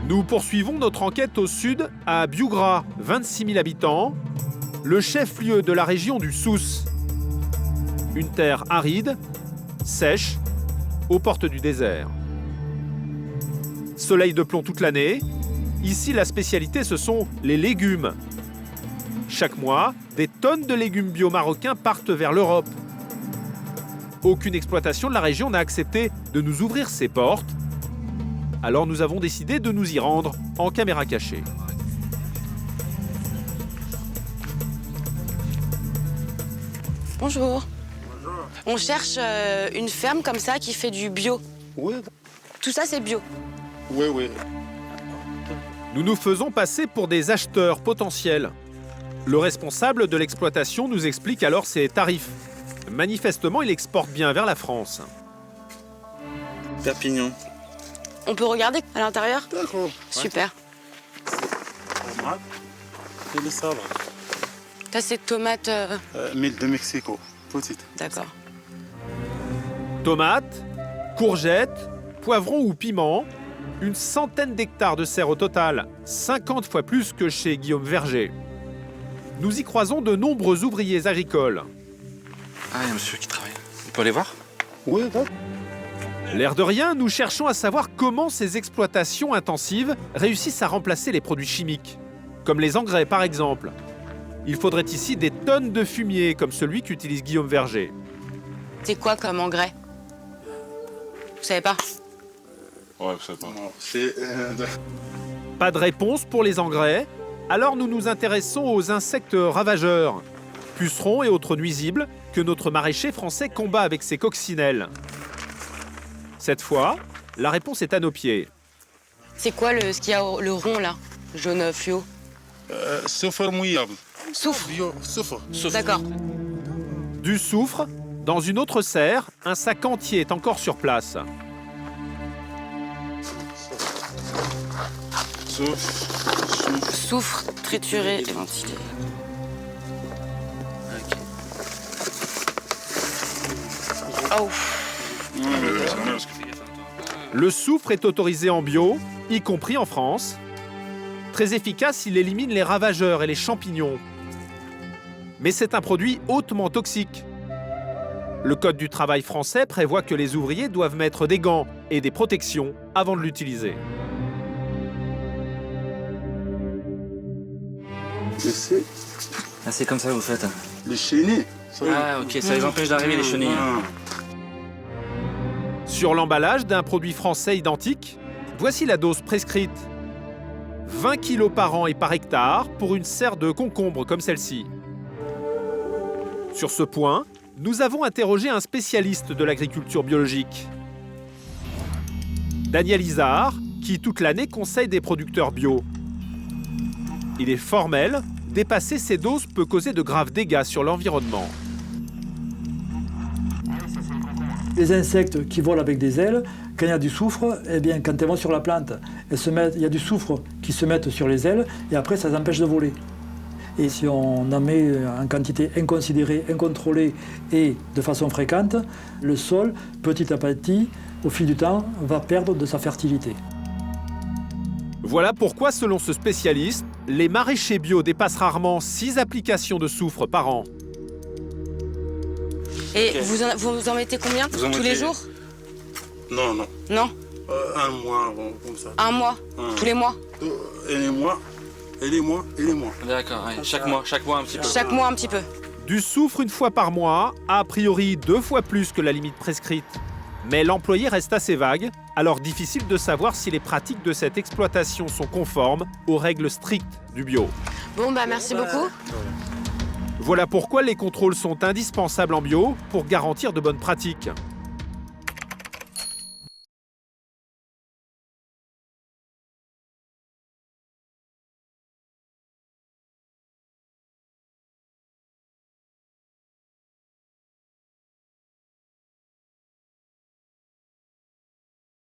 Nous poursuivons notre enquête au sud, à Biougra, 26 000 habitants, le chef-lieu de la région du Souss. Une terre aride, sèche, aux portes du désert. Soleil de plomb toute l'année. Ici, la spécialité, ce sont les légumes. Chaque mois, des tonnes de légumes bio marocains partent vers l'Europe. Aucune exploitation de la région n'a accepté de nous ouvrir ses portes. Alors nous avons décidé de nous y rendre en caméra cachée. Bonjour. Bonjour. On cherche une ferme comme ça qui fait du bio. Oui, Tout ça, c'est bio. oui. Nous nous faisons passer pour des acheteurs potentiels. Le responsable de l'exploitation nous explique alors ses tarifs. Manifestement, il exporte bien vers la France. Perpignan. On peut regarder à l'intérieur? D'accord. Super. Tomate et le sabre. Ça, c'est tomate. Mille de Mexico. Petite. D'accord. Tomates, courgettes, poivrons ou piments, une centaine d'hectares de serre au total, 50 fois plus que chez Guillaume Verger. Nous y croisons de nombreux ouvriers agricoles. Ah, il y a un monsieur qui travaille. On peut aller voir? Oui, d'accord. L'air de rien, nous cherchons à savoir comment ces exploitations intensives réussissent à remplacer les produits chimiques, comme les engrais par exemple. Il faudrait ici des tonnes de fumier comme celui qu'utilise Guillaume Verger. C'est quoi comme engrais? Vous savez pas? Ouais, vous savez pas. Non, c'est... Pas de réponse pour les engrais, alors nous nous intéressons aux insectes ravageurs, pucerons et autres nuisibles que notre maraîcher français combat avec ses coccinelles. Cette fois, la réponse est à nos pieds. C'est quoi ce qu'il y a le rond là? Jaune fluo. soufre mouillable. Soufre. Bio, soufre. D'accord. Du soufre, dans une autre serre, un sac entier est encore sur place. Soufre. Soufre trituré et ventilé. Oh. Le soufre est autorisé en bio, y compris en France. Très efficace, il élimine les ravageurs et les champignons. Mais c'est un produit hautement toxique. Le Code du travail français prévoit que les ouvriers doivent mettre des gants et des protections avant de l'utiliser. C'est Ah, c'est comme ça que vous faites. les chenilles. Ah, ok, ça les empêche d'arriver, les chenilles. Sur l'emballage d'un produit français identique, voici la dose prescrite. 20 kg par an et par hectare pour une serre de concombre comme celle-ci. Sur ce point, nous avons interrogé un spécialiste de l'agriculture biologique. Daniel Izard, qui toute l'année conseille des producteurs bio. Il est formel, dépasser ces doses peut causer de graves dégâts sur l'environnement. Les insectes qui volent avec des ailes, quand il y a du soufre, eh bien, quand elles vont sur la plante, il y a du soufre qui se met sur les ailes et après ça les empêche de voler. Et si on en met en quantité inconsidérée, incontrôlée et de façon fréquente, le sol, petit à petit, au fil du temps, va perdre de sa fertilité. Voilà pourquoi, selon ce spécialiste, les maraîchers bio dépassent rarement 6 applications de soufre par an. Et Ok. vous en mettez combien? Vous en Tous mettez- les jours? Non, non. Non? Un mois, bon, comme ça. Un mois? Tous les mois? Et les mois. Et les mois. Et les mois. D'accord, ouais. Chaque mois un petit peu. Chaque mois un petit peu. Du soufre une fois par mois, a priori 2 fois plus que la limite prescrite. Mais l'employé reste assez vague, alors difficile de savoir si les pratiques de cette exploitation sont conformes aux règles strictes du bio. Bon, bah merci beaucoup. Voilà pourquoi les contrôles sont indispensables en bio pour garantir de bonnes pratiques.